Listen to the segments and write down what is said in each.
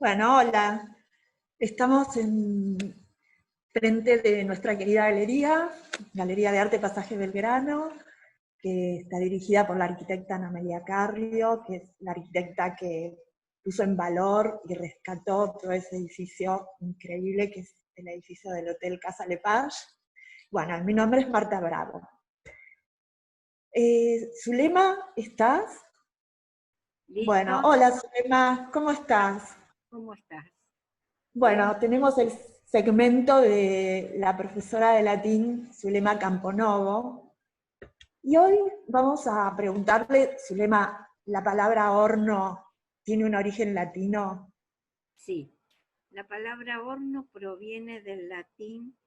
Bueno, hola. Estamos en frente de nuestra querida galería, Galería de Arte Pasaje Belgrano, que está dirigida por la arquitecta Ana María Carrio, que es la arquitecta que puso en valor y rescató todo ese edificio increíble que es el edificio del Hotel Casa Lepage. Bueno, mi nombre es Marta Bravo. Zulema, ¿estás? ¿Listo? Bueno, hola Zulema, ¿cómo estás? ¿Cómo estás? Bueno, tenemos el segmento de la profesora de latín, Zulema Camponovo, y hoy vamos a preguntarle, Zulema, ¿la palabra horno tiene un origen latino? Sí, la palabra horno proviene del latín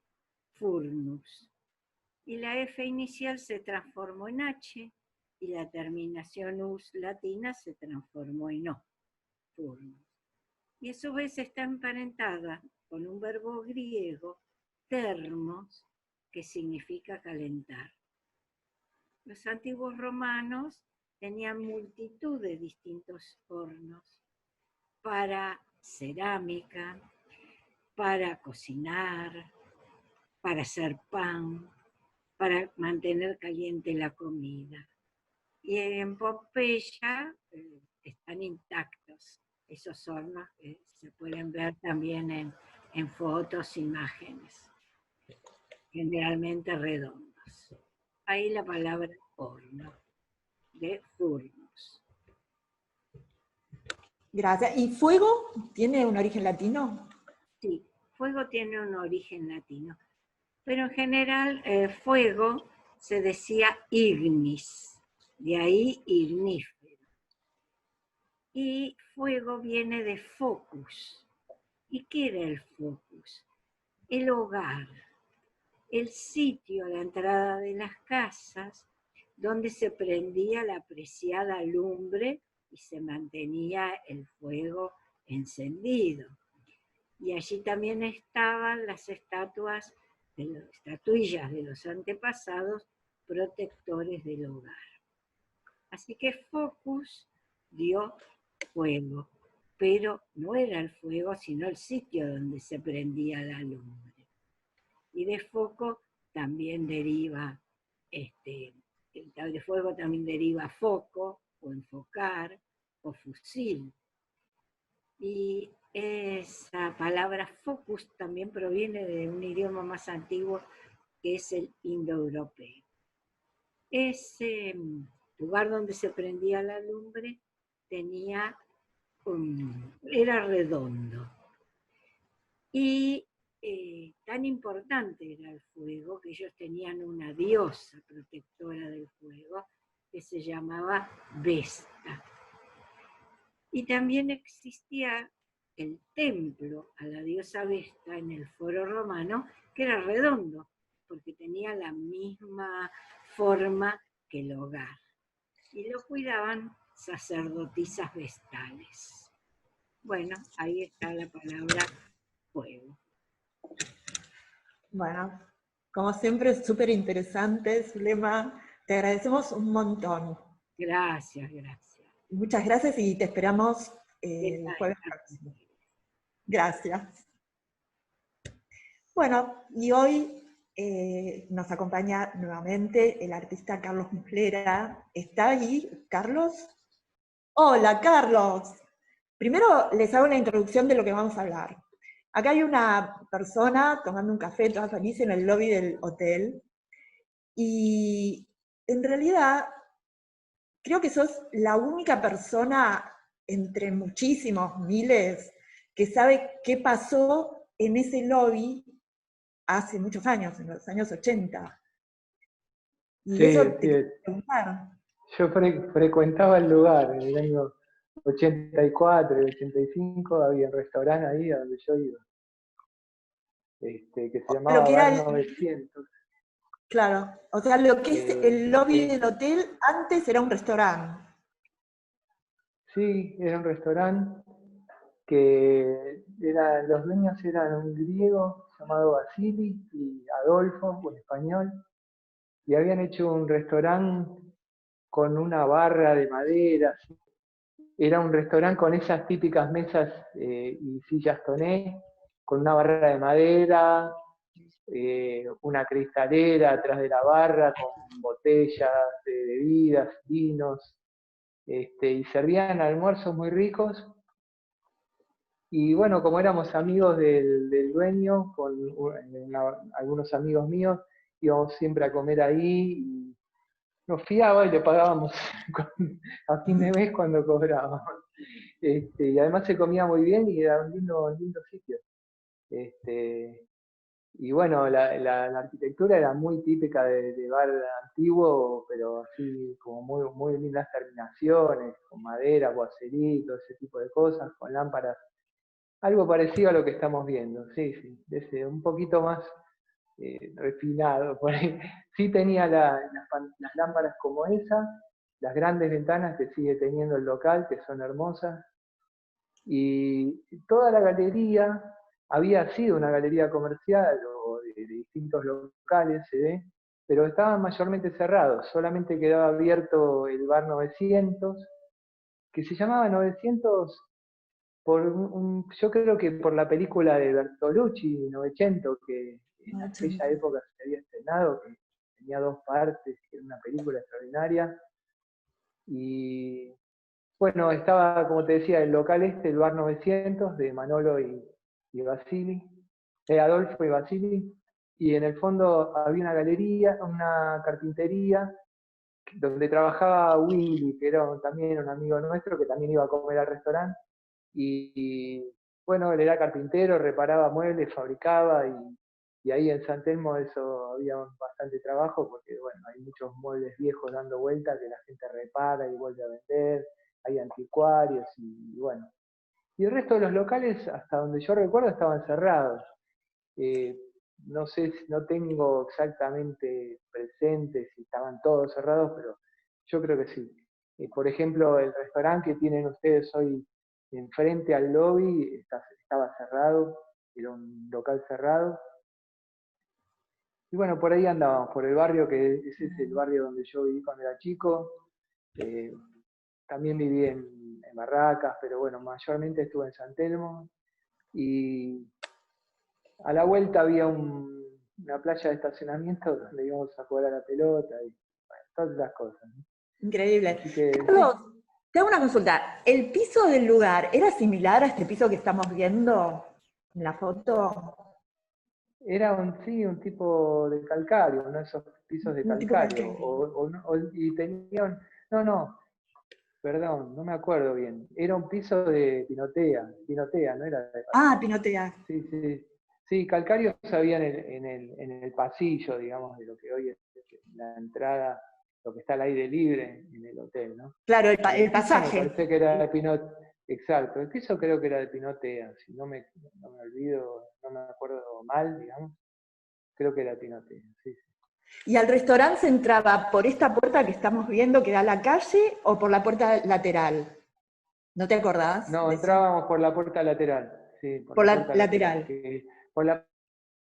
furnus y la F inicial se transformó en H y la terminación us latina se transformó en O, furnus. Y a su vez está emparentada con un verbo griego, termos, que significa calentar. Los antiguos romanos tenían multitud de distintos hornos para cerámica, para cocinar, para hacer pan, para mantener caliente la comida. Y en Pompeya están intactos esos hornos que se pueden ver también en fotos, imágenes, generalmente redondos. Ahí la palabra horno, de furnos. Gracias. ¿Y fuego tiene un origen latino? Sí, fuego tiene un origen latino, pero en general fuego se decía ignis, de ahí ignífero. Y fuego viene de focus. ¿Y qué era el focus? El hogar, el sitio a la entrada de las casas donde se prendía la preciada lumbre y se mantenía el fuego encendido. Y allí también estaban las estatuillas de los antepasados protectores del hogar. Así que Focus dio fuego, pero no era el fuego, sino el sitio donde se prendía la lumbre. Y de foco también deriva, de fuego también deriva foco, o enfocar, o fusil. Y esa palabra focus también proviene de un idioma más antiguo que es el indoeuropeo. Ese lugar donde se prendía la lumbre era redondo. Y tan importante era el fuego que ellos tenían una diosa protectora del fuego que se llamaba Vesta. Y también existía el templo a la diosa Vesta en el foro romano, que era redondo, porque tenía la misma forma que el hogar. Y lo cuidaban sacerdotisas vestales. Bueno, ahí está la palabra fuego. Bueno, como siempre es súper interesante, Zulema. Te agradecemos un montón. Gracias, gracias. Muchas gracias y te esperamos el jueves Esta próximo. Gracias. Bueno, y hoy nos acompaña nuevamente el artista Carlos Muslera. ¿Está ahí, Carlos? Hola, Carlos. Primero les hago una introducción de lo que vamos a hablar. Acá hay una persona tomando un café toda feliz en el lobby del hotel y en realidad creo que sos la única persona entre muchísimos miles que sabe qué pasó en ese lobby hace muchos años, en los años 80. Y Sí, eso te quiero preguntar. yo frecuentaba el lugar en el año 84 y 85, había un restaurante ahí a donde yo iba, que se Lo llamaba que era Bar 900. claro, o sea, lo que es el lobby del hotel antes era un restaurante. Sí, era un restaurante que los dueños eran un griego llamado Vasili y Adolfo, en español, y habían hecho un restaurante con una barra de madera, era un restaurante con esas típicas mesas y sillas toné, con una barra de madera, una cristalera atrás de la barra con botellas de bebidas, vinos, y servían almuerzos muy ricos. Y bueno, como éramos amigos del dueño, con algunos amigos míos, íbamos siempre a comer ahí y nos fiaba y le pagábamos a fin de mes cuando cobrábamos. Y además se comía muy bien y era un lindo sitio. Y bueno, la arquitectura era muy típica de bar antiguo, pero así como muy lindas terminaciones, con madera, boacerito, ese tipo de cosas, con lámparas. Algo parecido a lo que estamos viendo, sí, un poquito más refinado. Por ahí. Sí tenía las lámparas como esa, las grandes ventanas que sigue teniendo el local, que son hermosas, y toda la galería había sido una galería comercial o de distintos locales, se ve, pero estaban mayormente cerrados, solamente quedaba abierto el bar 900, que se llamaba 900 yo creo que por la película de Bertolucci, Novecento, que en aquella época se había estrenado, que tenía 2 partes, que era una película extraordinaria. Y bueno, estaba, como te decía, el local el bar 900 de Manolo y Basili, Adolfo y Basili, y en el fondo había una galería, una carpintería, donde trabajaba Willy, que era también un amigo nuestro, que también iba a comer al restaurante. Y bueno, él era carpintero, reparaba muebles, fabricaba, y ahí en San Telmo eso había bastante trabajo, porque bueno, hay muchos muebles viejos dando vueltas que la gente repara y vuelve a vender, hay anticuarios y bueno. Y el resto de los locales, hasta donde yo recuerdo, estaban cerrados. No sé, no tengo exactamente presente si estaban todos cerrados, pero yo creo que sí. Por ejemplo, el restaurante que tienen ustedes hoy enfrente al lobby estaba cerrado, era un local cerrado. Y bueno, por ahí andábamos, por el barrio, que ese es el barrio donde yo viví cuando era chico. También viví en Barracas, pero bueno, mayormente estuve en San Telmo. Y a la vuelta había una playa de estacionamiento donde íbamos a jugar a la pelota y bueno, todas las cosas, ¿no? Increíble. Así que, Carlos, te hago una consulta. ¿El piso del lugar era similar a este piso que estamos viendo en la foto? era un tipo de calcario, uno de esos pisos de Un tipo calcario. calcáreo. Y tenían, no, perdón, no me acuerdo bien. Era un piso de pinotea, no era de Ah, calcario. pinotea. Sí. Sí, calcario se había en el pasillo, digamos, de lo que hoy es la entrada, lo que está al aire libre en el hotel, ¿no? Claro, Pero el el piso me pasaje. parece que era de pinotea. Exacto, el piso creo que era de pinotea, si no me olvido, no me acuerdo mal, digamos, creo que era de pinotea, sí. ¿Y al restaurante se entraba por esta puerta que estamos viendo que da a la calle o por la puerta lateral? ¿No te acordás No, de eso? entrábamos por la puerta lateral, sí, por Por la la puerta lateral, lateral. por la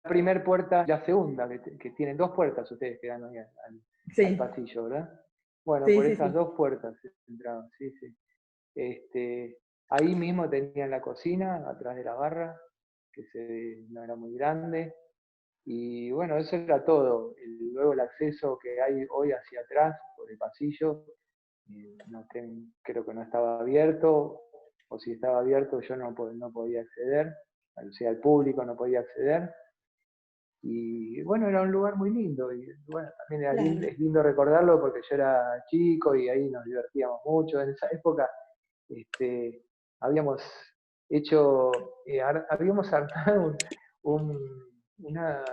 primera puerta, la segunda, que tienen 2 puertas ustedes que dan hoy al Sí, pasillo, ¿verdad? Bueno, sí, por sí, esas sí. 2 puertas entraban, sí. Ahí mismo tenían la cocina, atrás de la barra, no era muy grande, y bueno, eso era todo. Luego el acceso que hay hoy hacia atrás, por el pasillo, creo que no estaba abierto, o si estaba abierto yo no podía acceder, o sea, el público no podía acceder. Y bueno, era un lugar muy lindo, y bueno, también Claro. es lindo recordarlo porque yo era chico y ahí nos divertíamos mucho. En esa época habíamos habíamos armado una,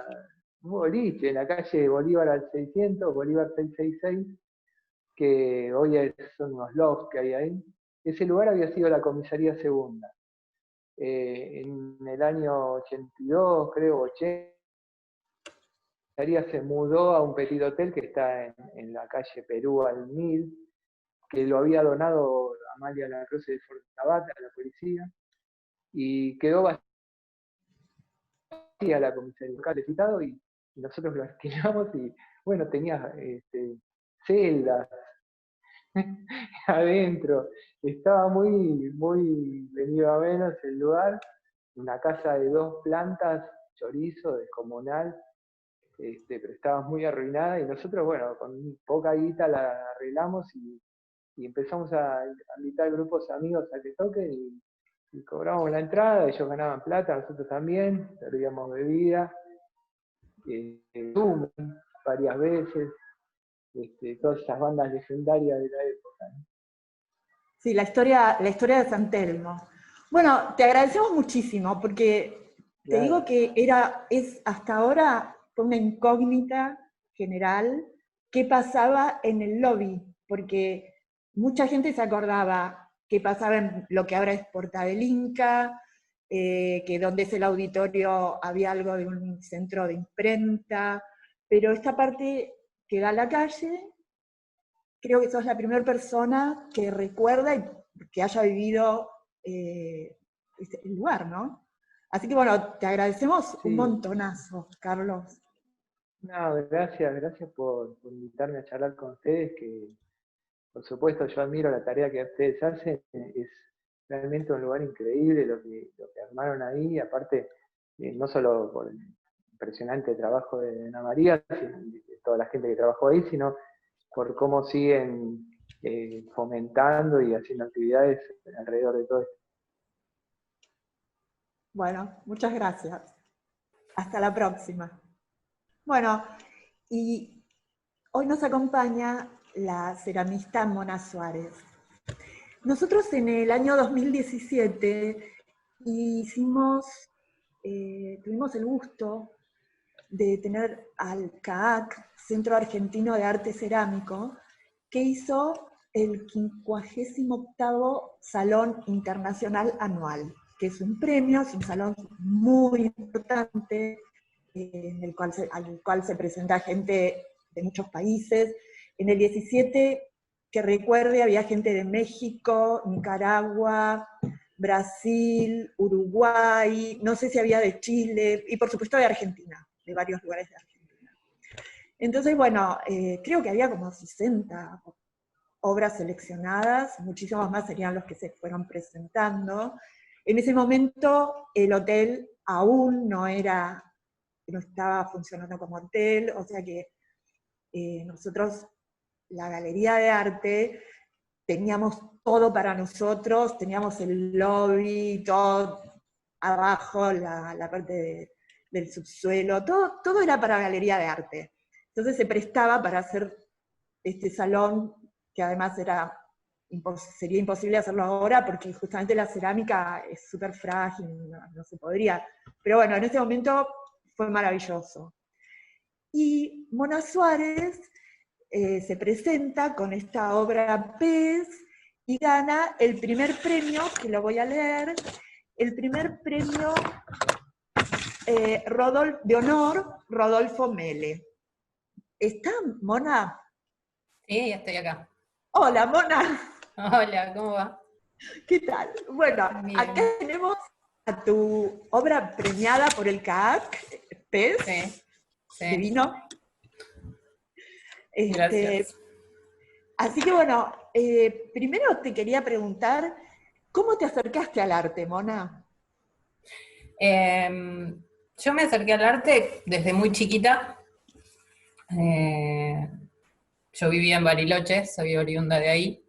un boliche en la calle Bolívar al 600, Bolívar 666, que hoy son unos lofts que hay ahí. Ese lugar había sido la comisaría segunda. En el año 82, creo, 80, se mudó a un petit hotel que está en la calle Perú al 1000, que lo había donado Amalia Lacroze de Fortabat a la policía, y quedó vacía la comisaría local citado, y nosotros lo alquilamos y bueno, tenía celdas, adentro. Estaba muy venido a menos el lugar, una casa de 2 plantas, chorizo, descomunal, pero estaba muy arruinada y nosotros, bueno, con poca guita la arreglamos y empezamos a invitar grupos de amigos a que toquen y cobramos la entrada, ellos ganaban plata, nosotros también, servíamos bebida, Zoom varias veces, todas esas bandas legendarias de la época, ¿no? Sí, la historia de San Telmo. Bueno, te agradecemos muchísimo, porque te digo Claro. que es hasta ahora fue una incógnita general qué pasaba en el lobby, porque mucha gente se acordaba qué pasaba en lo que ahora es Porta del Inca, que donde es el auditorio había algo de un centro de imprenta, pero esta parte que da a la calle, creo que sos la primera persona que recuerda y que haya vivido el lugar, ¿no? Así que bueno, te agradecemos un Sí, montonazo, Carlos. no, gracias por invitarme a charlar con ustedes, que por supuesto yo admiro la tarea que ustedes hacen, es realmente un lugar increíble lo que armaron ahí, aparte, no solo por el impresionante trabajo de Ana María, de toda la gente que trabajó ahí, sino por cómo siguen fomentando y haciendo actividades alrededor de todo esto. Bueno, muchas gracias. Hasta la próxima. Bueno, y hoy nos acompaña la ceramista Mona Suárez. Nosotros en el año 2017 tuvimos el gusto de tener al CAAC, Centro Argentino de Arte Cerámico, que hizo el 58º Salón Internacional Anual, que es un premio, es un salón muy importante, al cual se presenta gente de muchos países. En el 17, que recuerde, había gente de México, Nicaragua, Brasil, Uruguay, no sé si había de Chile, y por supuesto de Argentina, de varios lugares de Argentina. Entonces, bueno, creo que había como 60 obras seleccionadas, muchísimos más serían los que se fueron presentando. En ese momento el hotel aún no estaba funcionando como hotel, o sea que nosotros, la Galería de Arte, teníamos todo para nosotros, teníamos el lobby, todo abajo, la parte del subsuelo, todo era para Galería de Arte. Entonces se prestaba para hacer este salón, que además sería imposible hacerlo ahora, porque justamente la cerámica es súper frágil, no se podría. Pero bueno, en ese momento fue maravilloso. Y Mona Suárez se presenta con esta obra Pez y gana el primer premio, que lo voy a leer, el primer premio de honor Rodolfo Mele. ¿Está Mona? Sí, estoy acá. Hola, Mona. Hola, ¿cómo va? ¿Qué tal? Bueno, Bien. acá tenemos a tu obra premiada por el CAAC, Pez, Sí. divino. Gracias. Así que bueno, primero te quería preguntar, ¿cómo te acercaste al arte, Mona? Yo me acerqué al arte desde muy chiquita. Yo vivía en Bariloche, soy oriunda de ahí,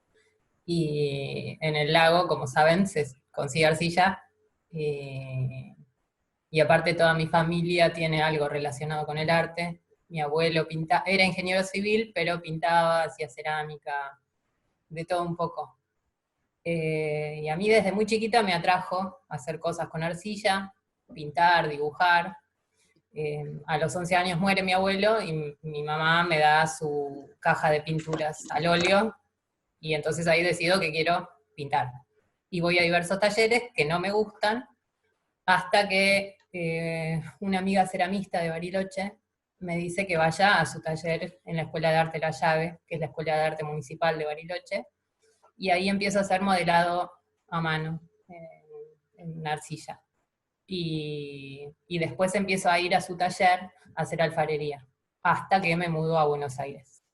y en el lago, como saben, se consigue arcilla, y aparte toda mi familia tiene algo relacionado con el arte. Mi abuelo era ingeniero civil, pero pintaba, hacía cerámica, de todo un poco. Y a mí desde muy chiquita me atrajo hacer cosas con arcilla, pintar, dibujar. A los 11 años muere mi abuelo y mi mamá me da su caja de pinturas al óleo, y entonces ahí decido que quiero pintar. Y voy a diversos talleres que no me gustan, hasta que una amiga ceramista de Bariloche me dice que vaya a su taller en la Escuela de Arte La Llave, que es la Escuela de Arte Municipal de Bariloche, y ahí empiezo a hacer modelado a mano, en arcilla. Y después empiezo a ir a su taller a hacer alfarería, hasta que me mudó a Buenos Aires.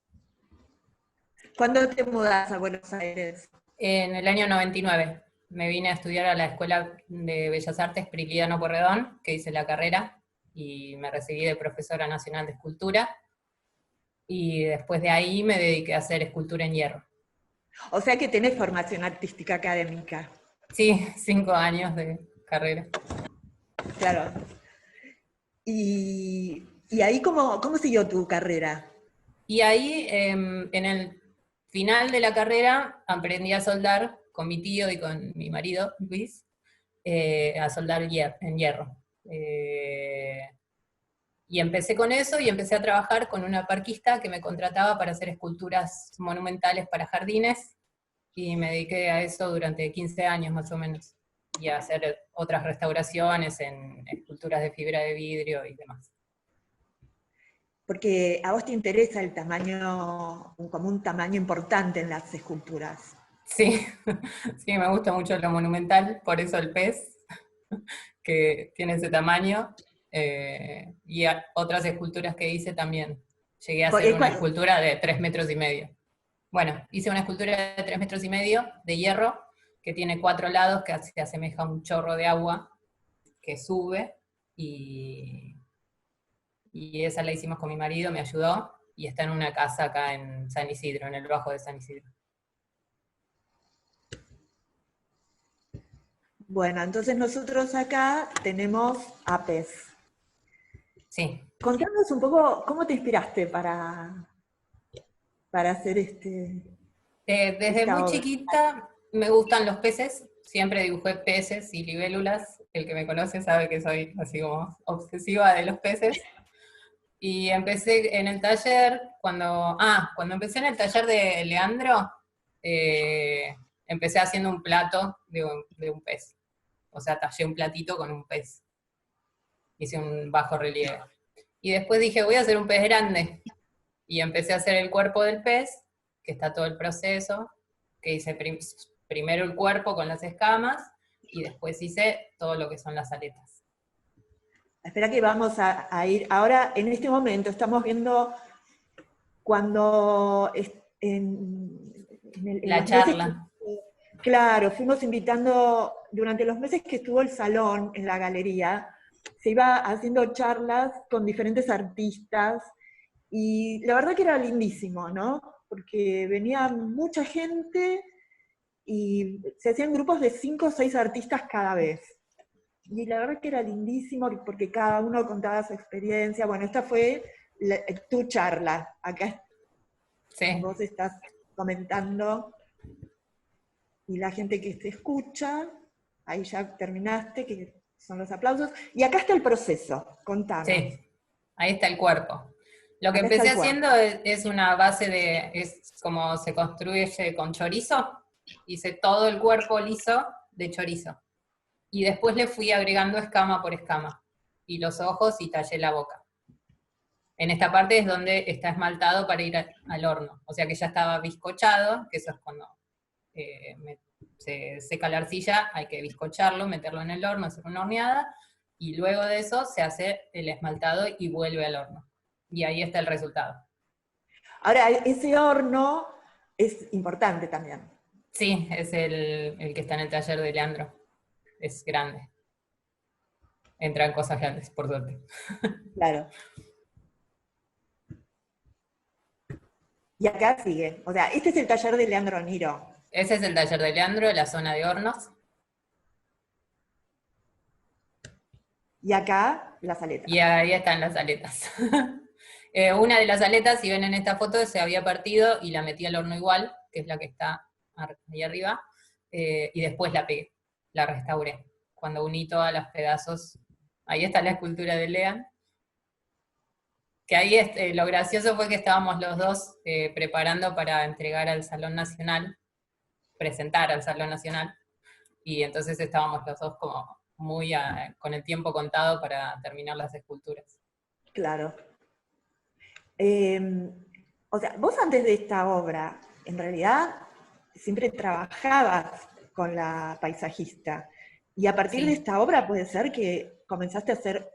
¿Cuándo te mudás a Buenos Aires? En el año 99 me vine a estudiar a la Escuela de Bellas Artes Prilidiano Pueyrredón, que hice la carrera, y me recibí de profesora nacional de escultura, y después de ahí me dediqué a hacer escultura en hierro. O sea que tenés formación artística académica. Sí, 5 años de carrera. Claro. ¿Y ahí cómo siguió tu carrera? Y ahí, en el final de la carrera, aprendí a soldar con mi tío y con mi marido, Luis, a soldar en hierro. Y empecé con eso y empecé a trabajar con una parquista que me contrataba para hacer esculturas monumentales para jardines, y me dediqué a eso durante 15 años más o menos, y a hacer otras restauraciones en esculturas de fibra de vidrio y demás. Porque a vos te interesa el tamaño, como un tamaño importante en las esculturas. Sí, sí, me gusta mucho lo monumental, por eso el pez, que tiene ese tamaño, y otras esculturas que hice también. Llegué a hacer una escultura de 3,5 metros. Bueno, hice una escultura de 3,5 metros de hierro, que tiene 4 lados, que se asemeja a un chorro de agua que sube, y esa la hicimos con mi marido, me ayudó, y está en una casa acá en San Isidro, en el Bajo de San Isidro. Bueno, entonces nosotros acá tenemos apes. Sí. Contanos un poco, ¿cómo te inspiraste para hacer Desde muy chiquita me gustan los peces, siempre dibujé peces y libélulas. El que me conoce sabe que soy así como obsesiva de los peces. Y empecé en el taller, cuando empecé en el taller de Leandro, empecé haciendo un plato de un pez. O sea, tallé un platito con un pez. Hice un bajo relieve. Y después dije, voy a hacer un pez grande. Y empecé a hacer el cuerpo del pez, que está todo el proceso, que hice primero el cuerpo con las escamas, y después hice todo lo que son las aletas. Espera que vamos a ir, ahora en este momento estamos viendo cuando la charla. Claro, fuimos invitando, durante los meses que estuvo el salón en la galería, se iba haciendo charlas con diferentes artistas, y la verdad que era lindísimo, ¿no? Porque venía mucha gente y se hacían grupos de 5 o 6 artistas cada vez. Y la verdad que era lindísimo porque cada uno contaba su experiencia. Bueno, esta fue tu charla. Acá sí. Vos estás comentando y la gente que te escucha, ahí ya terminaste, que son los aplausos. Y acá está el proceso, contanos. Sí, ahí está el cuerpo. Lo que empecé haciendo es una base es como se construye con chorizo. Hice todo el cuerpo liso de chorizo. Y después le fui agregando escama por escama. Y los ojos, y tallé la boca. En esta parte es donde está esmaltado para ir al horno. O sea que ya estaba bizcochado, que eso es cuando se seca la arcilla, hay que bizcocharlo, meterlo en el horno, hacer una horneada, y luego de eso se hace el esmaltado y vuelve al horno. Y ahí está el resultado. Ahora, ese horno es importante también. Sí, es el que está en el taller de Leandro. Es grande. Entran cosas grandes, por suerte. Claro. Y acá sigue. O sea, este es el taller de Leandro Niro. Ese es el taller de Leandro, la zona de hornos. Y acá, las aletas. Y ahí están las aletas. Una de las aletas, si ven en esta foto, se había partido y la metí al horno igual, que es la que está ahí arriba, y después la pegué, la restauré. Cuando uní todos los pedazos, ahí está la escultura de Lean. Que ahí lo gracioso fue que estábamos los dos preparando para entregar al Salón Nacional, presentar al Salón Nacional, y entonces estábamos los dos como muy con el tiempo contado para terminar las esculturas. Claro. O sea, vos antes de esta obra, en realidad, siempre trabajabas con la paisajista, y a partir de esta obra puede ser que comenzaste a hacer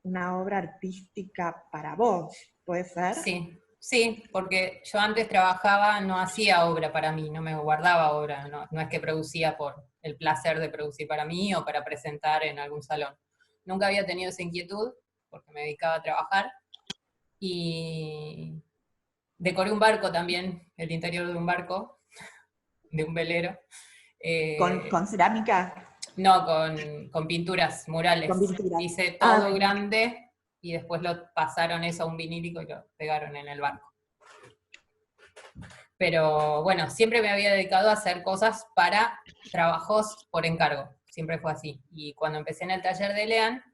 una obra artística para vos, ¿puede ser? Sí, Sí, porque yo antes trabajaba, no hacía obra para mí, no me guardaba obra, no es que producía por el placer de producir para mí o para presentar en algún salón. Nunca había tenido esa inquietud, porque me dedicaba a trabajar, y decoré un barco también, el interior de un barco, de un velero. ¿Con cerámica? No, con pinturas, murales. Con pinturas. Hice Ah, todo grande y después lo pasaron eso a un vinílico y lo pegaron en el barco. Pero bueno, siempre me había dedicado a hacer cosas para trabajos por encargo, siempre fue así. Y cuando empecé en el taller de Lean,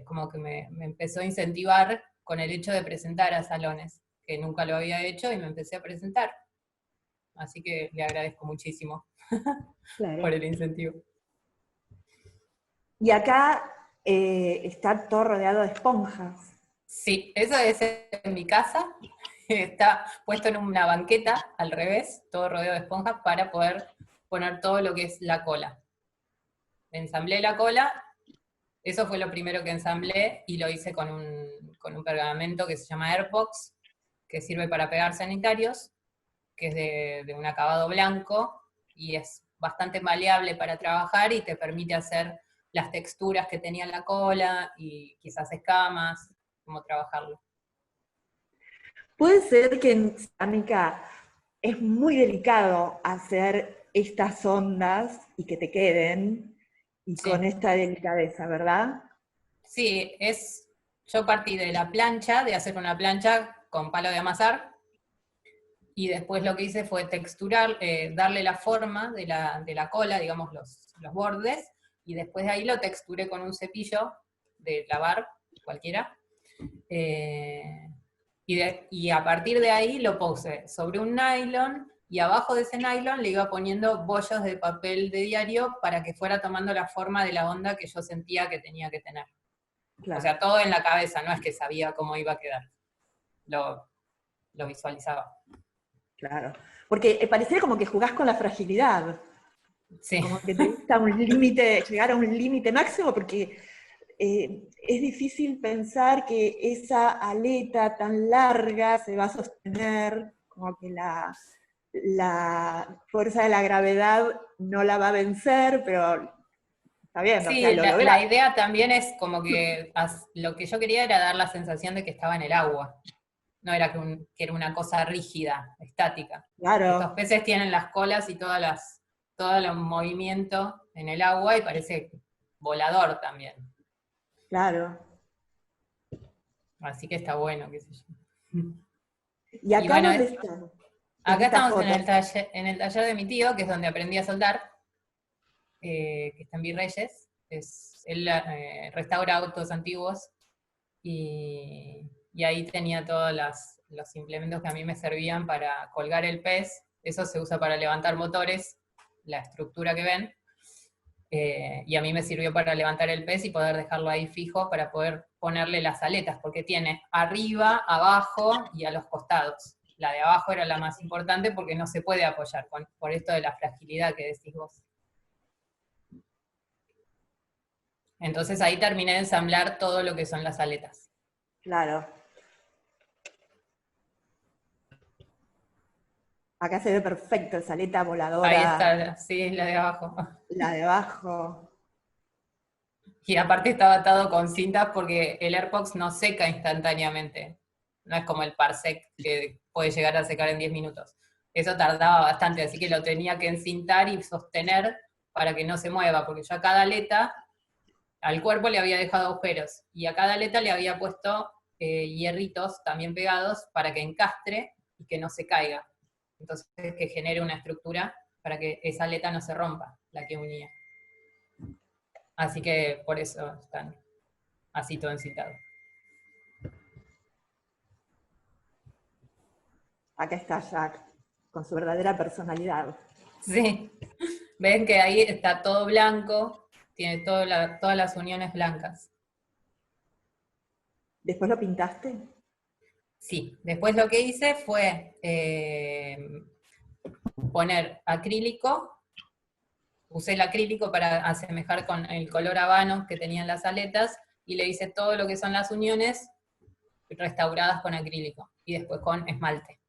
como que me empezó a incentivar con el hecho de presentar a salones, que nunca lo había hecho y me empecé a presentar. Así que le agradezco muchísimo claro. por el incentivo. Y acá está todo rodeado de esponjas. Sí, eso es en mi casa. Está puesto en una banqueta al revés, todo rodeado de esponjas, para poder poner todo lo que es la cola. Ensamblé la cola, eso fue lo primero que ensamblé, y lo hice con un pegamento que se llama Airpox, que sirve para pegar sanitarios, que es de un acabado blanco, y es bastante maleable para trabajar, y te permite hacer las texturas que tenía la cola, y quizás escamas, cómo trabajarlo. Puede ser que en cerámica es muy delicado hacer estas ondas y que te queden, y Sí. con esta delicadeza, ¿verdad? Sí, yo partí de la plancha, de hacer una plancha con palo de amasar, y después lo que hice fue texturar, darle la forma de la cola, digamos los bordes, y después de ahí lo texturé con un cepillo de lavar, cualquiera, y a partir de ahí lo puse sobre un nylon, y abajo de ese nylon le iba poniendo bollos de papel de diario para que fuera tomando la forma de la onda que yo sentía que tenía que tener. Claro. O sea, todo en la cabeza, no es que sabía cómo iba a quedar. Lo visualizaba. Claro. Porque pareciera como que jugás con la fragilidad. Sí. Como que te gusta un límite, llegar a un límite máximo, porque es difícil pensar que esa aleta tan larga se va a sostener, como que la fuerza de la gravedad no la va a vencer, pero está bien, o sea, Sí, lo la logra. idea también es como que lo que yo quería era dar la sensación de que estaba en el agua. No era que era una cosa rígida, estática. Estos Claro, peces tienen las colas y todo el movimiento en el agua, y parece volador también. claro. Así que está bueno, qué sé yo. ¿Y Y acá bueno, dónde están? En acá esta estamos foto. en el taller de mi tío, que es donde aprendí a soldar, que está en Virreyes. Él restaura autos antiguos, y ahí tenía todos los implementos que a mí me servían para colgar el pez. Eso se usa para levantar motores, la estructura que ven, y a mí me sirvió para levantar el pez y poder dejarlo ahí fijo para poder ponerle las aletas, porque tiene arriba, abajo y a los costados. La de abajo era la más importante porque no se puede apoyar, por esto de la fragilidad que decís vos. Entonces ahí terminé de ensamblar todo lo que son las aletas. Claro. Acá se ve perfecto esa aleta Ahí voladora, está, sí, la de abajo. la de abajo. Y aparte estaba atado con cintas porque el AirPods no seca instantáneamente. No es como el Parsec que puede llegar a secar en 10 minutos. Eso tardaba bastante, así que lo tenía que encintar y sostener para que no se mueva, porque yo a cada aleta, al cuerpo le había dejado agujeros, y a cada aleta le había puesto hierritos también pegados para que encastre y que no se caiga. Entonces que genere una estructura para que esa aleta no se rompa, la que unía. Así que por eso están así todo encintado. Acá está Jack, con su verdadera personalidad. Sí, ven que ahí está todo blanco, tiene todas las uniones blancas. ¿Después lo pintaste? Sí, después lo que hice fue poner acrílico. Usé el acrílico para asemejar con el color habano que tenían las aletas, y le hice todo lo que son las uniones restauradas con acrílico. y después con esmalte,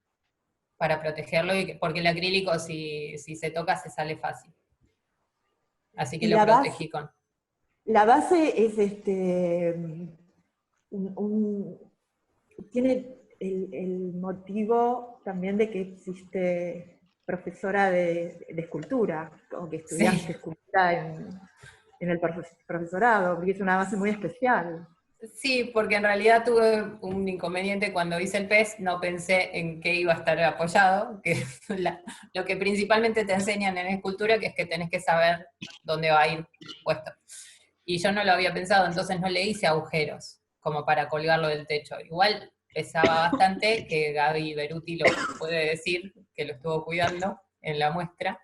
para protegerlo, porque el acrílico si se toca se sale fácil. Así que Y lo protegí con... la base es tiene el motivo también de que existe profesora de escultura, o que estudiaste Sí. escultura en el profesorado, porque es una base muy especial. Sí, porque en realidad tuve un inconveniente cuando hice el pez, no pensé en qué iba a estar apoyado, que es lo que principalmente te enseñan en escultura, que es que tenés que saber dónde va a ir puesto. Y yo no lo había pensado, entonces no le hice agujeros, como para colgarlo del techo. Igual pesaba bastante, que Gaby Beruti lo puede decir, que lo estuvo cuidando en la muestra.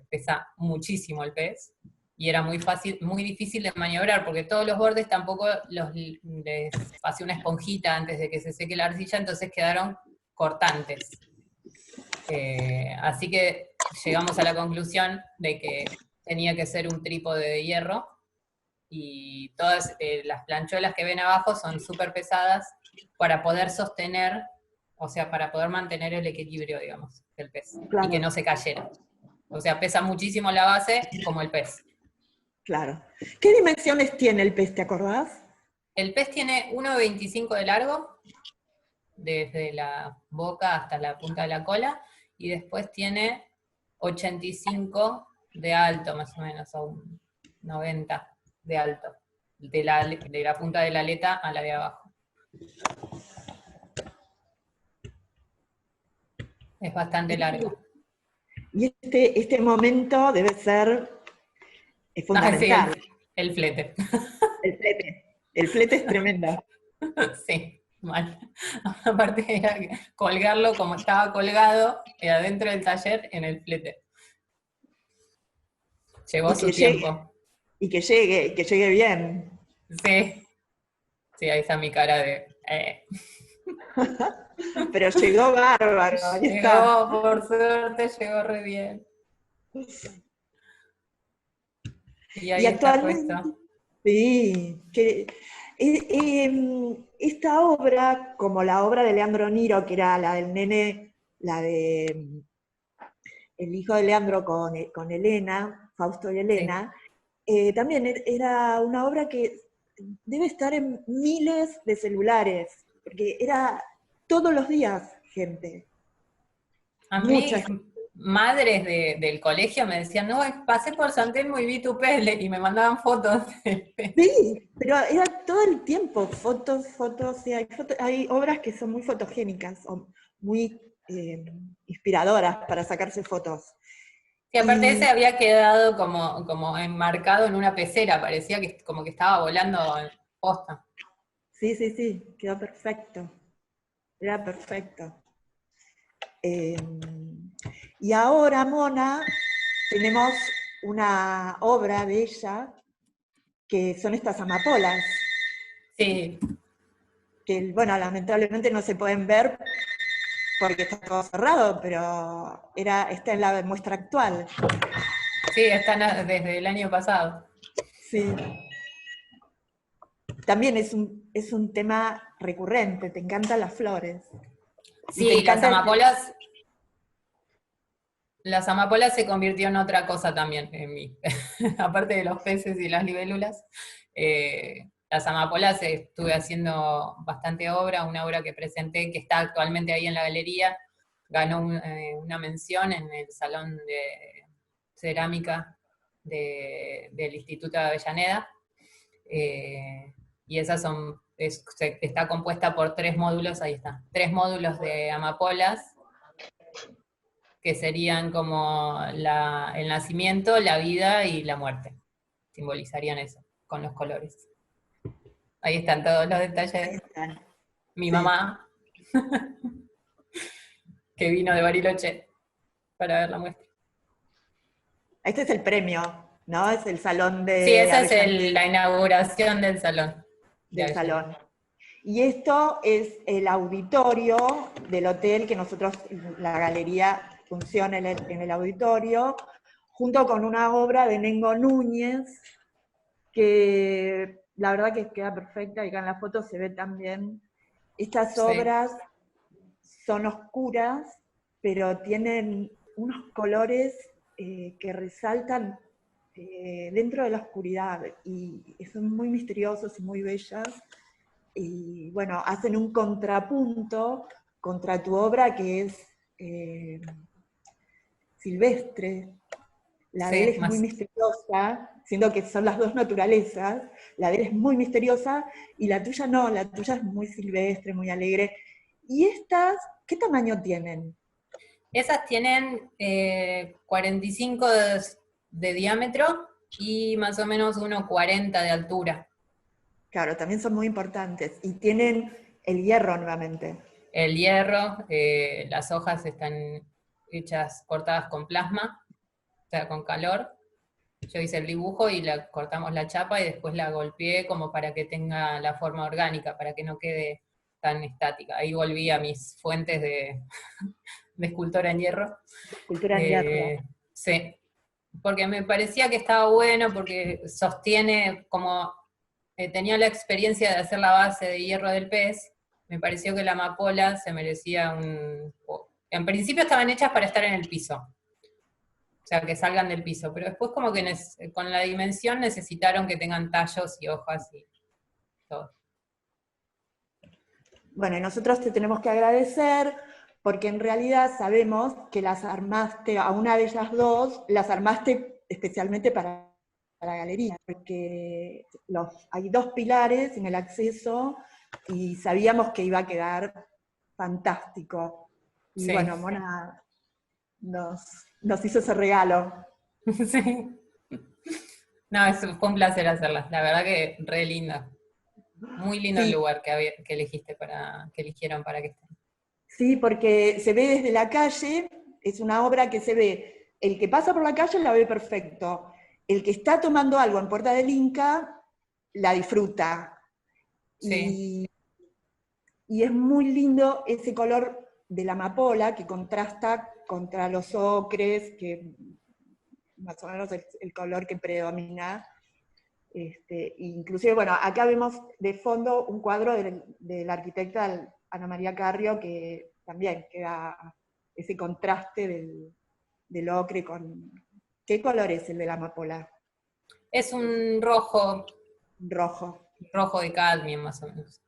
Pesa muchísimo el pez, y era muy difícil de maniobrar, porque todos los bordes tampoco les pasé una esponjita antes de que se seque la arcilla, entonces quedaron cortantes. Así que llegamos a la conclusión de que tenía que ser un trípode de hierro, y todas las planchuelas que ven abajo son súper pesadas para poder sostener, o sea, para poder mantener el equilibrio, digamos, del pez, Claro. y que no se cayera. O sea, pesa muchísimo la base como el pez. Claro. ¿Qué dimensiones tiene el pez, te acordás? El pez tiene 1,25 de largo, desde la boca hasta la punta de la cola, y después tiene 85 de alto, más o menos, o 90 de alto, de la punta de la aleta a la de abajo. Es bastante largo. Y este momento debe ser fundamental. Sí, el flete. El flete. El flete es tremendo. Sí, mal. Aparte era colgarlo como estaba colgado adentro del taller en el flete. Llevó su tiempo. Y que llegue bien. Sí, sí, ahí está mi cara de... Pero llegó bárbaro, ahí está. Llegó, por suerte, llegó re bien. Y ahí Y está actualmente, puesto. sí, esta obra, como la obra de Leandro Niro, que era la del nene, la de el hijo de Leandro con Elena, Fausto y Elena, también era una obra que debe estar en miles de celulares, porque era todos los días gente. A mí, Mucha gente. madres del colegio me decían, no, pasé por San Telmo y vi tu pele, y me mandaban fotos del pez. Sí, pero era todo el tiempo, fotos, y hay obras que son muy fotogénicas, o muy inspiradoras para sacarse fotos. Y aparte Y ese había quedado como enmarcado en una pecera, parecía que como que estaba volando en posta. sí, quedó perfecto. Era perfecto. Y ahora, Mona, tenemos una obra de ella, que son estas amapolas, Sí, que, bueno, lamentablemente no se pueden ver porque está todo cerrado, pero está en la muestra actual. sí, están desde el año pasado. Sí. También es un tema recurrente, te encantan las flores. Y te Sí, encanta las amapolas se convirtió en otra cosa también en mí. Aparte de los peces y las libélulas, las amapolas estuve haciendo bastante obra, una obra que presenté que está actualmente ahí en la galería, ganó una mención en el Salón de Cerámica del Instituto de Avellaneda, y esas está compuesta por 3 módulos, ahí está, 3 módulos de amapolas, que serían como el nacimiento, la vida y la muerte. Simbolizarían eso, con los colores. Ahí están todos los detalles. Mi Sí. mamá, que vino de Bariloche para ver la muestra. Este es el premio, ¿no? Es el salón Sí, de esa es Avellaneda, la inauguración del salón. del salón. Y esto es el auditorio del hotel, que nosotros, la galería funciona en el auditorio, junto con una obra de Nengo Núñez, que la verdad que queda perfecta, y acá en la foto se ve también. Estas Sí. obras son oscuras, pero tienen unos colores que resaltan dentro de la oscuridad, y son muy misteriosos y muy bellas, y bueno, hacen un contrapunto contra tu obra que es silvestre. La de él Sí, es muy más. misteriosa, siendo que son las dos naturalezas. La de él es muy misteriosa y la tuya no, la tuya es muy silvestre, muy alegre. ¿Y estas qué tamaño tienen? Esas tienen 45 de diámetro y más o menos 1,40 de altura. Claro, también son muy importantes. Y tienen el hierro nuevamente. El hierro, las hojas están hechas, cortadas con plasma, o sea, con calor. Yo hice el dibujo y cortamos la chapa y después la golpeé como para que tenga la forma orgánica, para que no quede tan estática. Ahí volví a mis fuentes de escultora en hierro. Escultura en hierro. Sí, porque me parecía que estaba bueno, porque sostiene, como tenía la experiencia de hacer la base de hierro del pez, me pareció que la amapola se merecía En principio estaban hechas para estar en el piso, o sea, que salgan del piso, pero después como que con la dimensión necesitaron que tengan tallos y hojas y todo. Bueno, y nosotros te tenemos que agradecer porque en realidad sabemos que las armaste, a una de ellas dos, las armaste especialmente para la galería, porque hay dos pilares en el acceso y sabíamos que iba a quedar fantástico. Y Sí. bueno, Mona nos hizo ese regalo. Sí. No, fue un placer hacerlas, la verdad que re linda. Muy lindo el Sí, lugar que eligieron para que estén. sí, porque se ve desde la calle, es una obra que se ve, el que pasa por la calle la ve perfecto, el que está tomando algo en Puerta del Inca la disfruta. Sí, Y es muy lindo ese color de la amapola que contrasta contra los ocres, que más o menos es el color que predomina. Inclusive, bueno, acá vemos de fondo un cuadro de la arquitecta Ana María Carrio, que también queda ese contraste del ocre con... ¿Qué color es el de la amapola? es un rojo, Rojo, rojo de cadmio más o menos.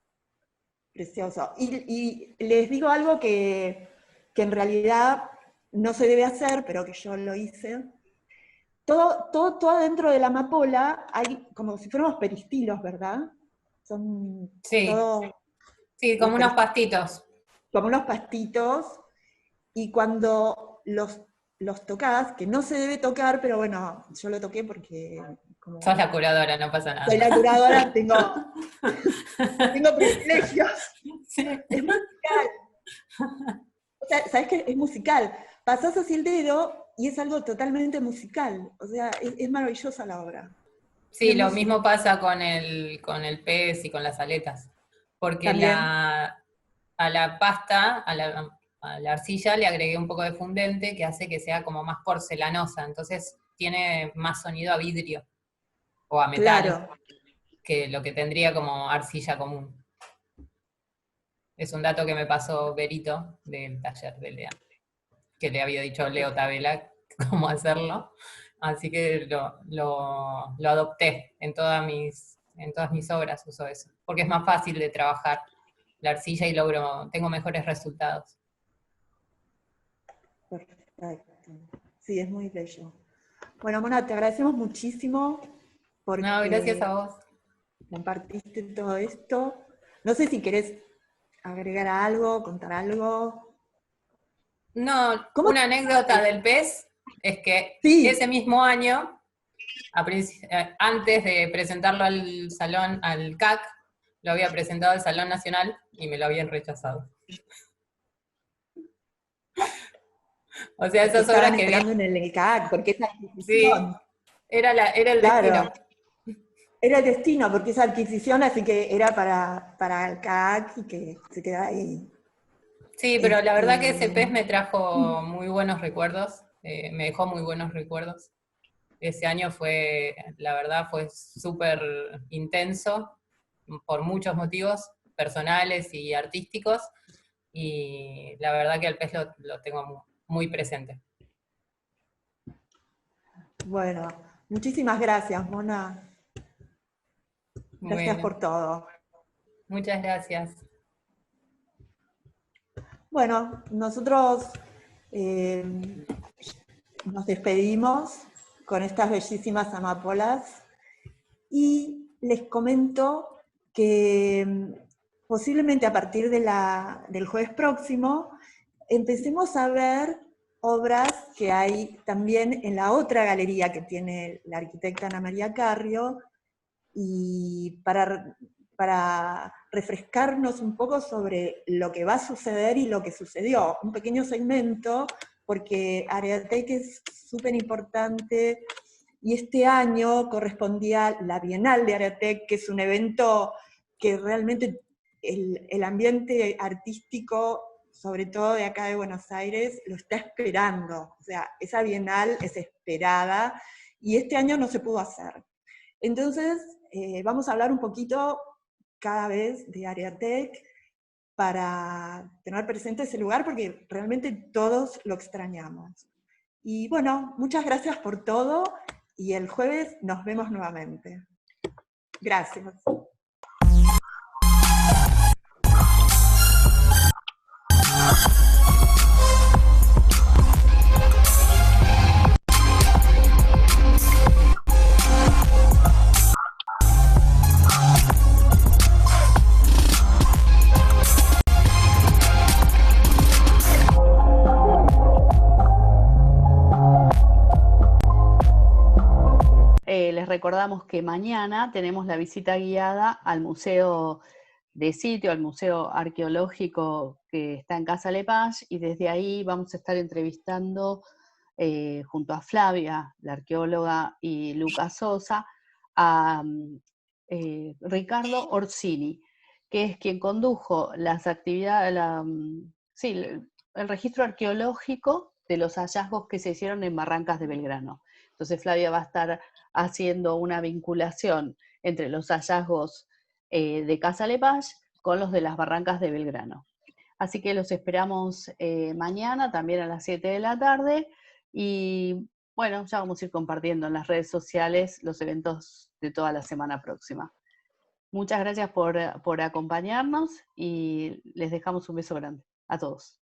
precioso. Y les digo algo que en realidad no se debe hacer, pero que yo lo hice. Todo adentro de la amapola hay como si fuéramos peristilos, ¿verdad? Son Sí, todos sí, los como unos pastitos. como unos pastitos, y cuando los tocas, que no se debe tocar, pero bueno, yo lo toqué porque Sos la como curadora, no pasa soy nada. la curadora tengo privilegios. Sí. Es musical. O sea, ¿sabes qué? Es musical. Pasás así el dedo y es algo totalmente musical. O sea, es maravillosa la obra. Sí, Tiene lo música mismo pasa con el pez y con las aletas. Porque también. a la pasta, a la arcilla, le agregué un poco de fundente que hace que sea como más porcelanosa. Entonces tiene más sonido a vidrio o a metal Claro. que lo que tendría como arcilla común. Es un dato que me pasó Berito del taller de Lea, que le había dicho a Leo Tabela cómo hacerlo. Así que lo adopté en todas mis obras, uso eso. Porque es más fácil de trabajar la arcilla y tengo mejores resultados. Perfecto. Sí, es muy bello. Bueno, Mona, te agradecemos muchísimo No, gracias porque a vos. compartiste todo esto. No sé si querés agregar algo, contar algo. No, ¿Cómo? una anécdota del pez es que ese Sí, mismo año, antes de presentarlo al salón, al CAC, lo había presentado al Salón Nacional y me lo habían rechazado. O sea, porque esas obras estaban que vienen, esperando en el CAC, porque esa sí, adquisición, era el claro, destino. era el destino, porque esa adquisición, así que era para el CAC y que se quedara ahí. Sí, pero la verdad que ese pez Este, me trajo muy buenos recuerdos, me dejó muy buenos recuerdos. Ese año la verdad fue súper intenso por muchos motivos, personales y artísticos, y la verdad que al pez lo tengo muy presente. Bueno, muchísimas gracias, Mona. Gracias Bueno, por todo. muchas gracias. Bueno, nosotros nos despedimos con estas bellísimas amapolas y les comento que posiblemente a partir del jueves próximo empecemos a ver obras que hay también en la otra galería que tiene la arquitecta Ana María Carrio, y para refrescarnos un poco sobre lo que va a suceder y lo que sucedió. Un pequeño segmento, porque Areatec es súper importante, y este año correspondía la Bienal de Areatec, que es un evento que realmente el ambiente artístico, sobre todo de acá de Buenos Aires, lo está esperando. O sea, esa Bienal es esperada, y este año no se pudo hacer. Entonces, vamos a hablar un poquito cada vez de Areatec para tener presente ese lugar, porque realmente todos lo extrañamos. Y bueno, muchas gracias por todo, y el jueves nos vemos nuevamente. Gracias. Les recordamos que mañana tenemos la visita guiada al museo de sitio, al museo arqueológico que está en Casa Lepage, y desde ahí vamos a estar entrevistando junto a Flavia, la arqueóloga, y Lucas Sosa, a Ricardo Orsini, que es quien condujo las actividades, el registro arqueológico de los hallazgos que se hicieron en Barrancas de Belgrano. Entonces Flavia va a estar haciendo una vinculación entre los hallazgos de Casa Lepage con los de las Barrancas de Belgrano. Así que los esperamos mañana, también a las 7 de la tarde, y bueno, ya vamos a ir compartiendo en las redes sociales los eventos de toda la semana próxima. Muchas gracias por acompañarnos, y les dejamos un beso grande a todos.